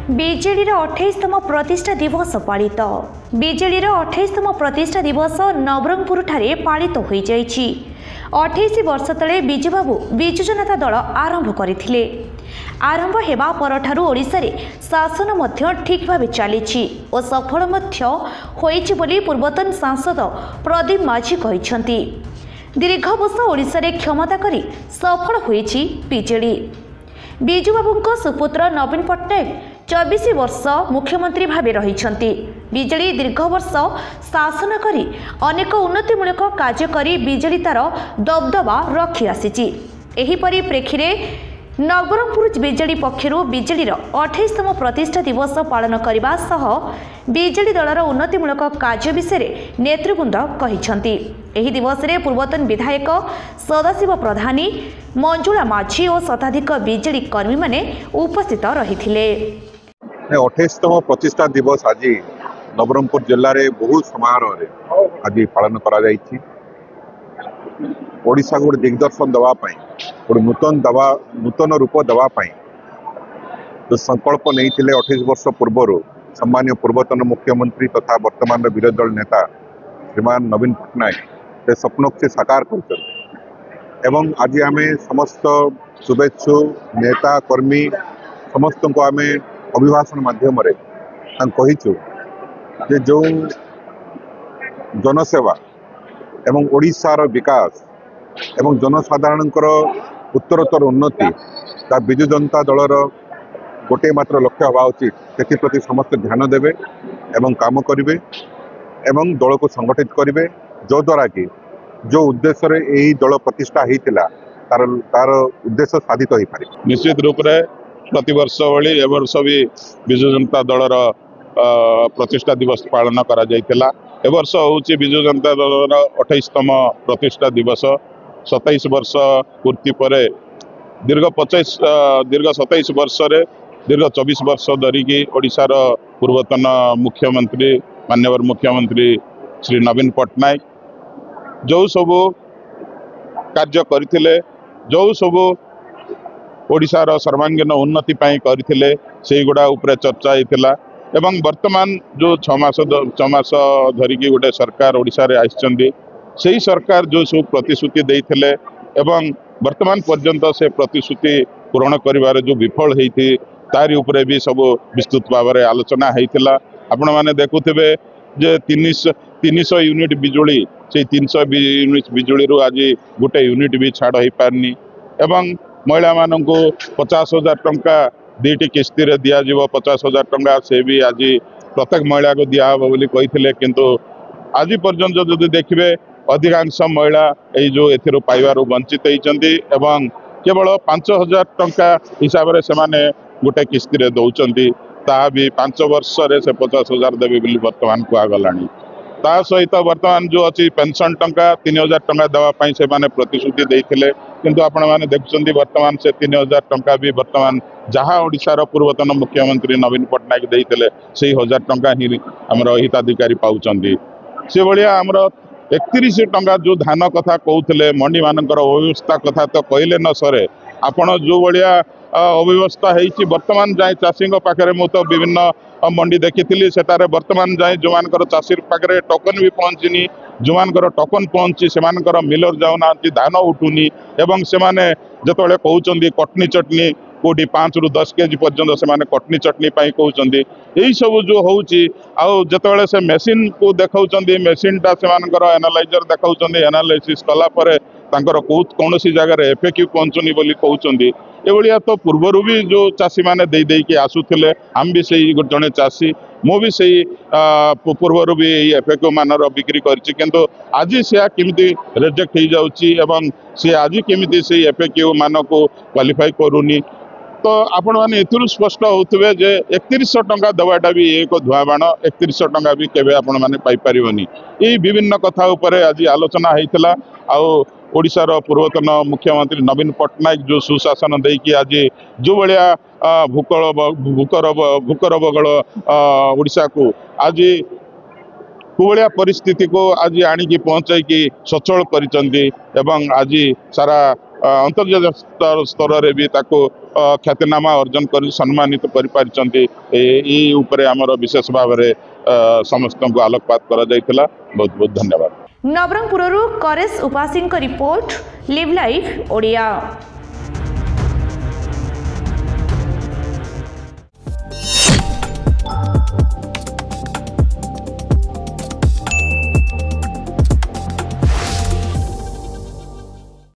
ବିଜେଡିର 28ତମ ପ୍ରତିଷ୍ଠା ଦିବସ ପାଳିତ। ବିଜେଡିର 28ତମ ପ୍ରତିଷ୍ଠା ଦିବସ ନବରଙ୍ଗପୁରଠାରେ ପାଳିତ ହୋଇଯାଇଛି। 28 ବର୍ଷ ତଳେ ବିଜୁବାବୁ ବିଜୁ ଜନତା ଦଳ ଆରମ୍ଭ କରିଥିଲେ। ଆରମ୍ଭ ହେବା ପରଠାରୁ ଓଡ଼ିଶାରେ ଶାସନ ମଧ୍ୟ ଠିକ୍ ଭାବେ ଚାଲିଛି ଓ ସଫଳ ମଧ୍ୟ ହୋଇଛି ବୋଲି ପୂର୍ବତନ ସାଂସଦ ପ୍ରଦୀପ ମାଝୀ କହିଛନ୍ତି। ଦୀର୍ଘ ବର୍ଷ ଓଡ଼ିଶାରେ କ୍ଷମତା କରି ସଫଳ ହୋଇଛି ବିଜେଡି। ବିଜୁବାବୁଙ୍କ ସୁପୁତ୍ର ନବୀନ ପଟ୍ଟନାୟକ 24 ବର୍ଷ ମୁଖ୍ୟମନ୍ତ୍ରୀ ଭାବେ ରହିଛନ୍ତି। ବିଜେଡି ଦୀର୍ଘ ବର୍ଷ ଶାସନ କରି ଅନେକ ଉନ୍ନତିମୂଳକ କାର୍ଯ୍ୟ କରି ବିଜେଡି ତାର ଦବଦବା ରଖି ଆସିଛି। ଏହିପରି ପ୍ରେକ୍ଷୀରେ ନବରଙ୍ଗପୁର ବିଜେଡି ପକ୍ଷରୁ ବିଜେଡିର 28ତମ ପ୍ରତିଷ୍ଠା ଦିବସ ପାଳନ କରିବା ସହ ବିଜେଡି ଦଳର ଉନ୍ନତିମୂଳକ କାର୍ଯ୍ୟ ବିଷୟରେ ନେତୃବୃନ୍ଦ କହିଛନ୍ତି। ଏହି ଦିବସରେ ପୂର୍ବତନ ବିଧାୟକ ସଦାଶିବ ପ୍ରଧାନୀ, ମଞ୍ଜୁଳା ମାଝୀ ଓ ଶତାଧିକ ବିଜେଡି କର୍ମୀମାନେ ଉପସ୍ଥିତ ରହିଥିଲେ। 28ତମ ପ୍ରତିଷ୍ଠା ଦିବସ आज नवरंगपुर जिले में बहुत समारोह आज पालन कर ओडिशा को दिग्दर्शन दवापाई गोटे नूतन रूप दवापाई जो संकल्प नहीं 28 वर्ष पूर्व सम्मान्य पूर्वतन मुख्यमंत्री तथा वर्तमान विरोधी दल नेता श्रीमान नवीन पट्टनायक से स्वप्न से साकार कर आज आम समस्त शुभेच्छु नेता कर्मी समस्त को आम अभिभाषण माध्यम कहीचु जो जनसेवा एवं ओडिशार विकास एवं जनसाधारण उत्तरोत्तर उन्नति विजु जनता दलर गोटे मात्र लक्ष्य हवा उचित से समस्त ध्यान देवे एवं काम करेंगे एवं दल को संगठित करेंगे जो द्वारा कि जो उद्देश्य यही दल प्रतिष्ठा होता तार उद्देश्य साधित हो पारे। निश्चित रूप से प्रतिवर्ष भली ए वर्ष भी विजु जनता दलर प्रतिष्ठा दिवस पालन करा जायतिला। ए वर्ष होची विजु जनता दलर 28तम प्रतिष्ठा दिवस। 27 वर्ष पूर्ति पर दीर्घ 27 वर्ष रे दीर्घ 24 वर्ष धरिकी ओडिशार पूर्वतन मुख्यमंत्री माननीय मुख्यमंत्री श्री नवीन पट्टनायक जो सब कार्य करथिले जो सब ओडिशार सर्वांगीन उन्नति पाई करथिले से गुड़ा उपरे चर्चा होता एवं वर्तमान जो 6 मास धरिकी गोटे सरकार ओडिशा रे आइछन्ती से सरकार जो सब प्रतिश्रुति देइथिले एवं वर्तमान पर्यंत से प्रतिश्रुति पूरण करिवार जो विफल होती तारी उपरे भी सब विस्तृत भाव में आलोचना होता। आपण माने देखुथिबे जे 300 यूनिट बिजुली से 300 यूनिट बिजुली रू आज गोटे यूनिट भी छाड़ हो पारनी एवं महिला मानन को 50,000 टंका 2टी किस्ती रे दिया जीवो 50,000 टंका से भी आज प्रत्येक महिला को दिया हबो बोली कहिथिले किंतु आज पर्यंत जदि देखिबे अधिकांश महिला ए जो एथिरो पाइबारु वंचित होइचंती एवं केवल 5,000 टंका हिसाब से माने गोटे किस्ती रे दउचंती ता भी 5 वर्ष रे से 50,000 देबे बोली वर्तमान को आगलानी। ता सहित वर्तमान जो अच्छी पेंशन टंका 3,000 टंका देवाई से माने प्रतिश्रुति देइथिले किंतु आपण माने देखुचंती वर्तमान से 3,000 टंका भी वर्तमान जहाँ ओडिशार पूर्वतन मुख्यमंत्री नवीन पट्टनायक देइथिले से 1,000 टंका ही हमर हिताधिकारी पाउचंती। से भलिया हमर 31 टंका जो धान कथा कहते मंडी मानकर अव्यवस्था कथा तो कहले न सरे आपण जो भाया अव्यवस्था होती वर्तमान जाए चाषी पाखे मु तो विभिन्न मंडी देखी सेटारे वर्तमान जाए जो मानकर चाषी पाखे टोकन भी पहुँचनी जो मानकर टोकन पहुँची से मिलर जाऊना धान उठुनी एवं से जो कहते कटनी चटनी कोटी 5 ରୁ 10 केजी पर्यंत से कटनी चटनी कहते यही सब जो होते से मेसीन को देखा मेसीन टा से एनालाइजर देखा एनालाइसिस कलापर कौन सी जगह एफएक्यू पहुँचुनी बोली कहते ये तो पूर्वर भी जो चाषी मैंने देकी आसुले आम भी से जड़े चाषी मु भी से पूर्वर भी एफएक्यू मानर बिक्री कर आज से केमिति रिजेक्ट हो जाउची एवं सी आज केमिति से एफएक्यू मान को क्वालिफाई करूनी तो आपण मैंने एथुरु स्पष्ट होते जे 3100 टंका देवाटा भी एक धुआ बाण 3100 टंका भी केबे आपण माने पाई परिबनी यही विभिन्न कथा उपरे आज आलोचना होता आउ ओडिशार पूर्वतन मुख्यमंत्री नवीन पट्टनायक जो सुशासन देकी आज जो भाया भूकर बगल ओडिशा को आज कुभलिया परिस्थिति को आज आणिकी पहुँचाई सचल करिसंती एवं आज सारा अंतर्जातीय स्तर रे भी ताको ख्यातिनामा अर्जन कर सम्मानित कर विशेष भाव में समस्त को आलोकपात करा जायतिला। बहुत बहुत धन्यवाद। नवरंगपुरରୁ करेश उपासीଙ୍କ रिपोर्ट लिव लाइव ओडिया।